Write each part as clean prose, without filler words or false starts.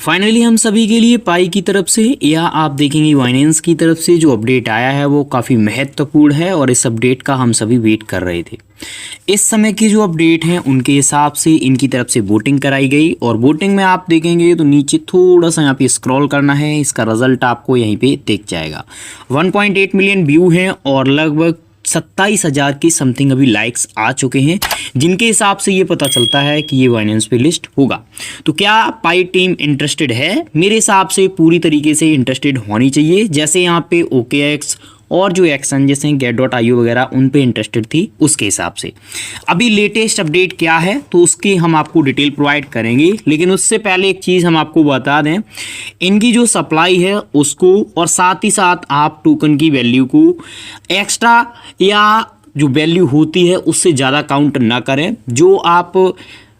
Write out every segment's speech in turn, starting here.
Finally हम सभी के लिए पाई की तरफ से या आप देखेंगे बाइनेंस की तरफ से जो अपडेट आया है वो काफ़ी महत्वपूर्ण है और इस अपडेट का हम सभी वेट कर रहे थे। इस समय की जो अपडेट हैं उनके हिसाब से इनकी तरफ से वोटिंग कराई गई और वोटिंग में आप देखेंगे तो नीचे थोड़ा सा यहाँ पे स्क्रॉल करना है, इसका रिजल्ट आपको यहीं पे दिख जाएगा। 1.8 मिलियन व्यू हैं और लगभग 27,000 की समथिंग अभी लाइक्स आ चुके हैं, जिनके हिसाब से ये पता चलता है कि ये बाइनेंस पे लिस्ट होगा। तो क्या पाई टीम इंटरेस्टेड है? मेरे हिसाब से पूरी तरीके से इंटरेस्टेड होनी चाहिए। जैसे यहाँ पे OKX और जो एक्सचेंजेस हैं get.io वगैरह उन पे इंटरेस्टेड थी, उसके हिसाब से अभी लेटेस्ट अपडेट क्या है तो उसकी हम आपको डिटेल प्रोवाइड करेंगे। लेकिन उससे पहले एक चीज़ हम आपको बता दें, इनकी जो सप्लाई है उसको और साथ ही साथ आप टोकन की वैल्यू को एक्स्ट्रा या जो वैल्यू होती है उससे ज़्यादा काउंट ना करें। जो आप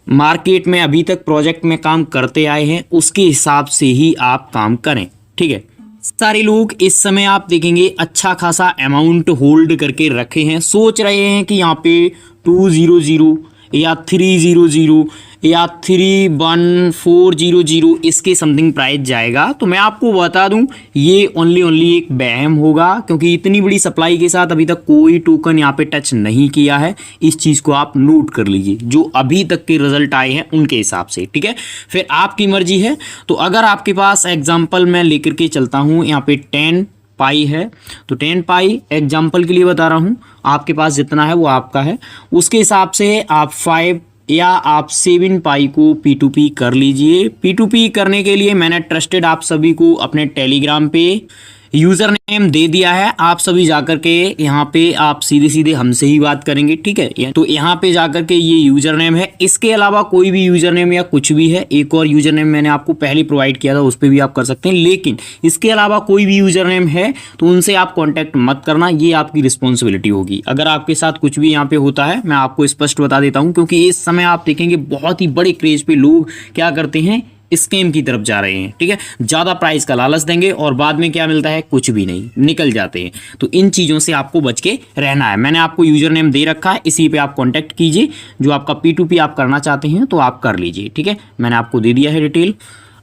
मार्केट में अभी तक प्रोजेक्ट में काम करते आए हैं उसके हिसाब से ही आप काम करें, ठीक है। सारे लोग इस समय आप देखेंगे अच्छा खासा अमाउंट होल्ड करके रखे हैं, सोच रहे हैं कि यहाँ पे 200 या 300 या 31400 इसके समथिंग प्राइस जाएगा। तो मैं आपको बता दूं ये ओनली एक वहम होगा, क्योंकि इतनी बड़ी सप्लाई के साथ अभी तक कोई टोकन यहाँ पे टच नहीं किया है। इस चीज़ को आप नोट कर लीजिए, जो अभी तक के रिजल्ट आए हैं उनके हिसाब से, ठीक है। फिर आपकी मर्जी है। तो अगर आपके पास एग्जाम्पल मैं लेकर के चलता हूँ, यहाँ पे 10 पाई है तो 10 पाई एग्जाम्पल के लिए बता रहा हूँ, आपके पास जितना है वो आपका है, उसके हिसाब से आप 5 या आप 7 पाई को P2P कर लीजिए। P2P करने के लिए मैंने ट्रस्टेड आप सभी को अपने टेलीग्राम पे यूज़र नेम दे दिया है। आप सभी जाकर के यहाँ पे आप सीधे हमसे ही बात करेंगे, ठीक है। तो यहाँ पे जाकर के ये यूज़र नेम है, इसके अलावा कोई भी यूज़र नेम या कुछ भी है, एक और यूज़र नेम मैंने आपको पहले प्रोवाइड किया था, उस पर भी आप कर सकते हैं। लेकिन इसके अलावा कोई भी यूज़र नेम है तो उनसे आप कॉन्टैक्ट मत करना, ये आपकी रिस्पॉन्सिबिलिटी होगी। अगर आपके साथ कुछ भी यहाँ पे होता है, मैं आपको स्पष्ट बता देता हूँ, क्योंकि इस समय आप देखेंगे बहुत ही बड़े क्रेज पे लोग क्या करते हैं, स्कैम की तरफ जा रहे हैं, ठीक है। ज़्यादा प्राइस का लालच देंगे और बाद में क्या मिलता है, कुछ भी नहीं, निकल जाते हैं। तो इन चीज़ों से आपको बच के रहना है। मैंने आपको यूज़र नेम दे रखा है, इसी पे आप कांटेक्ट कीजिए। जो आपका P2P आप करना चाहते हैं तो आप कर लीजिए, ठीक है। मैंने आपको दे दिया है डिटेल।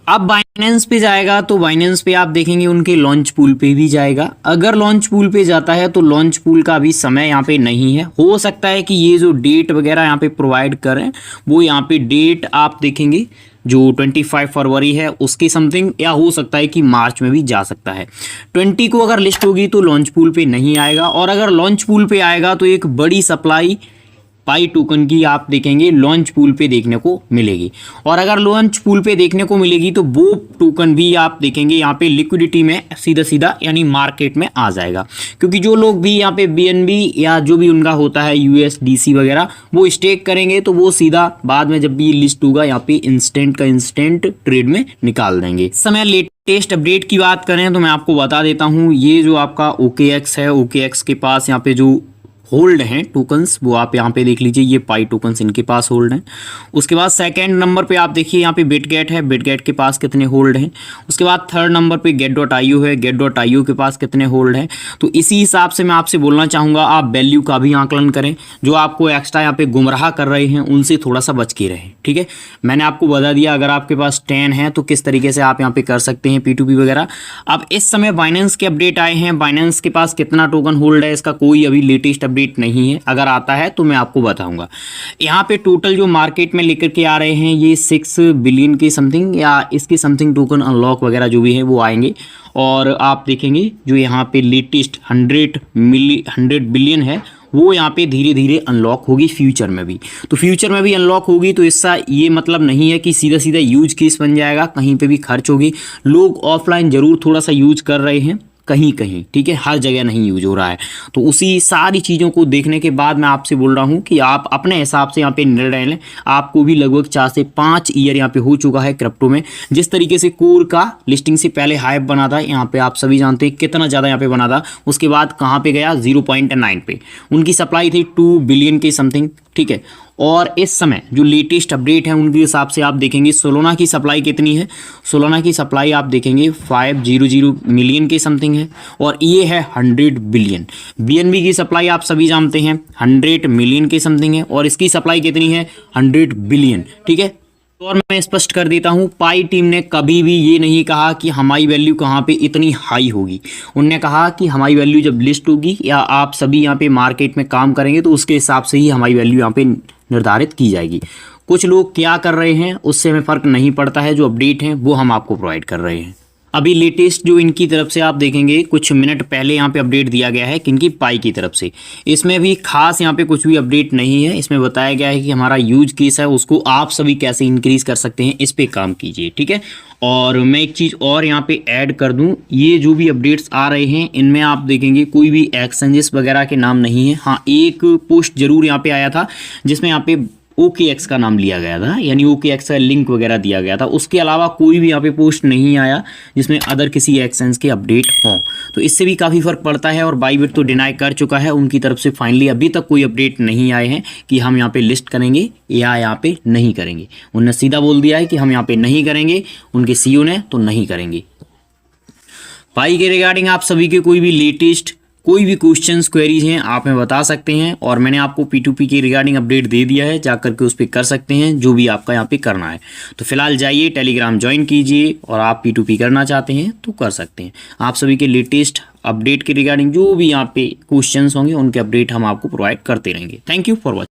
अब बाइनेंस पे जाएगा तो बाइनेंस पे आप देखेंगे उनके लॉन्च पूल पे भी जाएगा। अगर लॉन्च पूल पे जाता है तो लॉन्च पूल का अभी समय यहाँ पे नहीं है। हो सकता है कि ये जो डेट वगैरह यहाँ पे प्रोवाइड करें वो यहाँ पे डेट आप देखेंगे जो 25 फरवरी है उसके समथिंग, या हो सकता है कि मार्च में भी जा सकता है। 20 को अगर लिस्ट होगी तो लॉन्च पूल पे नहीं आएगा, और अगर लॉन्च पूल पे आएगा तो एक बड़ी सप्लाई पाई टोकन की आप देखेंगे लॉन्च पूल पे देखने को मिलेगी। और अगर लॉन्च पूल पे देखने को मिलेगी तो वो टोकन भी आप देखेंगे यहाँ पे लिक्विडिटी में सीधा यानी मार्केट में आ जाएगा। क्योंकि जो लोग भी यहाँ पे BNB या जो भी उनका होता है USDC वगैरह वो स्टेक करेंगे तो वो सीधा बाद में जब भी लिस्ट होगा यहाँ पे इंस्टेंट ट्रेड में निकाल देंगे। समय लेटेस्ट अपडेट की बात करें तो मैं आपको बता देता हूँ, ये जो आपका OKX है, OKX के पास यहाँ पे जो होल्ड हैं टोकन्स वो आप यहाँ पे देख लीजिए, ये पाई टोकन्स इनके पास होल्ड हैं। उसके बाद सेकंड नंबर पे आप देखिए यहाँ पे बिटगेट है, बिटगेट के पास कितने होल्ड हैं। उसके बाद थर्ड नंबर पे get.io है, get.io के पास कितने होल्ड हैं। तो इसी हिसाब से मैं आपसे बोलना चाहूँगा आप वैल्यू का भी आंकलन करें। जो आपको एक्स्ट्रा यहाँ पे गुमराह कर रहे हैं उनसे थोड़ा सा बच के रहें, ठीक है। मैंने आपको बता दिया अगर आपके पास 10 है तो किस तरीके से आप यहाँ पे कर सकते हैं P2P वगैरह। अब इस समय बाइनेंस के अपडेट आए हैं, बाइनेंस के पास कितना टोकन होल्ड है इसका कोई अभी लेटेस्ट अपडेट नहीं है। अगर आता है तो मैं आपको बताऊंगा। यहाँ पे टोटल जो मार्केट में लेकर के आ रहे हैं ये 6 बिलियन के समथिंग या इसके समथिंग टोकन अनलॉक वगैरह जो भी है वो आएंगे। और आप देखेंगे जो यहाँ पे लेटेस्ट 100 बिलियन है वो यहाँ पे धीरे धीरे अनलॉक होगी फ्यूचर में भी। तो फ्यूचर में भी अनलॉक होगी तो इसका ये मतलब नहीं है कि सीधा यूज केस बन जाएगा, कहीं पे भी खर्च होगी। लोग ऑफलाइन ज़रूर थोड़ा सा यूज कर रहे हैं कहीं, ठीक है, हर जगह नहीं यूज हो रहा है। तो उसी सारी चीज़ों को देखने के बाद मैं आपसे बोल रहा हूँ कि आप अपने हिसाब से यहाँ पे निर्णय लें। आपको भी लगभग 4 से 5 ईयर यहाँ पे हो चुका है क्रिप्टो में। जिस तरीके से कोर का लिस्टिंग से पहले हाइप बना था, यहाँ पे आप सभी जानते हैं कितना ज़्यादा यहाँ पे बना था, उसके बाद कहाँ पे गया 0.9 पे। उनकी सप्लाई थी 2 बिलियन के समथिंग, ठीक है। और इस समय जो लेटेस्ट अपडेट है उनके हिसाब से आप देखेंगे सोलोना की सप्लाई कितनी है। सोलोना की सप्लाई आप देखेंगे 500 मिलियन के समथिंग है और ये है 100 बिलियन। BNB की सप्लाई आप सभी जानते हैं 100 मिलियन के समथिंग है और इसकी सप्लाई कितनी है 100 बिलियन, ठीक है। और मैं स्पष्ट कर देता हूँ, पाई टीम ने कभी भी ये नहीं कहा कि हमारी वैल्यू कहाँ पे इतनी हाई होगी। उनने कहा कि हमारी वैल्यू जब लिस्ट होगी या आप सभी यहाँ पे मार्केट में काम करेंगे तो उसके हिसाब से ही हमारी वैल्यू यहाँ पे निर्धारित की जाएगी। कुछ लोग क्या कर रहे हैं उससे हमें फ़र्क नहीं पड़ता है, जो अपडेट हैं वो हम आपको प्रोवाइड कर रहे हैं। अभी लेटेस्ट जो इनकी तरफ से आप देखेंगे कुछ मिनट पहले यहाँ पे अपडेट दिया गया है किनकी, पाई की तरफ से। इसमें भी खास यहाँ पे कुछ भी अपडेट नहीं है। इसमें बताया गया है कि हमारा यूज केस है उसको आप सभी कैसे इंक्रीज कर सकते हैं, इस पे काम कीजिए, ठीक है। और मैं एक चीज़ और यहाँ पे ऐड कर दूँ, ये जो भी अपडेट्स आ रहे हैं इनमें आप देखेंगे कोई भी एक्सचेंजेस वगैरह के नाम नहीं है। हाँ, एक पोस्ट जरूर यहाँ पे आया था जिसमें यहाँ पे OKX का नाम लिया गया था, यानी OKX का लिंक वगैरह दिया गया था। उसके अलावा कोई भी यहाँ पे पोस्ट नहीं आया जिसमें अदर किसी एक्सचेंज के अपडेट हों। तो इससे भी काफ़ी फ़र्क पड़ता है। और बाईबिट तो डिनाई कर चुका है, उनकी तरफ से फाइनली अभी तक कोई अपडेट नहीं आए हैं कि हम यहाँ पे लिस्ट करेंगे या यहाँ पे नहीं करेंगे। उन्होंने सीधा बोल दिया है कि हम यहाँ पे नहीं करेंगे, उनके CEO ने तो नहीं करेंगे। पाई के रिगार्डिंग आप सभी के कोई भी लेटेस्ट कोई भी क्वेश्चंस क्वेरीज हैं आप हमें बता सकते हैं। और मैंने आपको P2P के रिगार्डिंग अपडेट दे दिया है, जा करके उस पर कर सकते हैं जो भी आपका यहाँ पे करना है। तो फिलहाल जाइए टेलीग्राम ज्वाइन कीजिए और आप P2P करना चाहते हैं तो कर सकते हैं। आप सभी के लेटेस्ट अपडेट के रिगार्डिंग जो भी यहाँ पे क्वेश्चंस होंगे उनके अपडेट हम आपको प्रोवाइड करते रहेंगे। Thank you for watching.